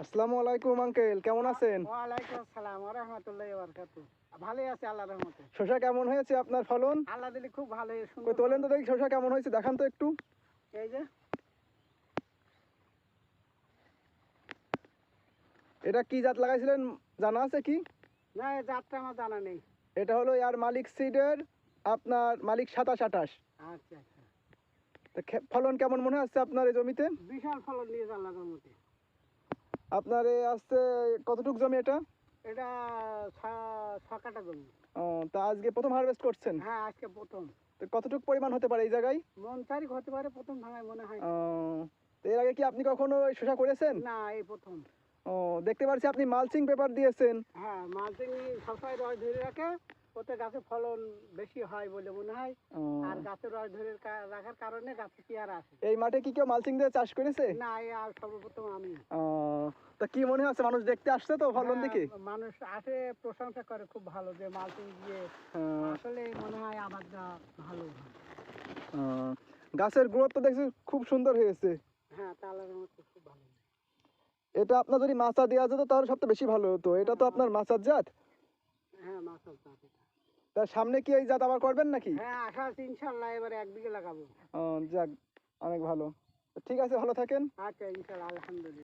আসসালামু আলাইকুম আঙ্কেল, কেমন আছেন? ওয়ালাইকুম আসসালাম ওয়া রাহমাতুল্লাহি ওয়া বারাকাতুহু। ভালোই আছে আল্লাহর রহমতে। শসা কেমন হয়েছে আপনার ফলন? আল্লাহ দিলে খুব ভালো কই সুন্দর তোলেন ফলন। তো দেখি শসা কেমন হয়েছে, দেখান তো একটু। এই যে এটা কি জাত লাগাইছিলেন জানা আছে কি? না, এই জাতটা আমার জানা নেই। এটা হলো ইয়ার মালিক সিডের, আপনার মালিক 2728। আচ্ছা আচ্ছা, তো ফলন কেমন মনে হচ্ছে আপনার এই জমিতে? বিশাল ফলন দিয়েছে আল্লাহর রহমতে। আপনার এ আসছে কতটুক জমি এটা? এটা ছ কাটা জমি। ও, তা আজকে প্রথম হারভেস্ট করছেন? হ্যাঁ, আজকে প্রথম। তো কতটুক পরিমাণ হতে পারে এই জায়গায়? মন তারিখ হতে পারে প্রথম ভাঙায় মনে হয়। ও, তো এর আগে কি আপনি কখনো এই শসা করেছেন? না, এই প্রথম। ও, দেখতে পাচ্ছি আপনি মালচিং পেপার দিয়েছেন। হ্যাঁ, মালচিং সবসময় রস ধরে রাখে, ওতে গাছে ফলন বেশি হয় বলে মনে হয়। ও, আর গাছের রস ধরে রাখার কারণে গাছে পেয়ারা আসে। এই মাঠে কি কেউ মালচিং দিয়ে চাষ করেছে? না, এই আর সর্বপ্রথম আমি। ও, তা কি মনে হচ্ছে, মানুষ দেখতে আসছে তো ফলন হ্যাঁ, দেখে? মানুষ আসে প্রশংসা করে খুব ভালো যে মালচিং দিয়ে আহ, আসলে মনে হয় আবাদটা ভালো হয়। আহ, গাছের গ্রোথ তো দেখছি খুব সুন্দর হয়েছে। হ্যাঁ, তালের মতো খুব ভালো। এটা আপনার যদি মাচা দেওয়া যেত তাহলে সবচেয়ে বেশি ভালো হতো। এটা তো আপনার মাচার জাত। হ্যাঁ, মাছাল চাষ এটা। তার সামনে কি এই জাত আবার করবেন নাকি? হ্যাঁ, আশা আছে ইনশাল্লাহ এবারে 1 বিঘে লাগাবো। যাক, অনেক ভালো। ঠিক আছে, ভালো থাকেন। আচ্ছা, ইনশাল্লাহ, আলহামদুলিল্লাহ।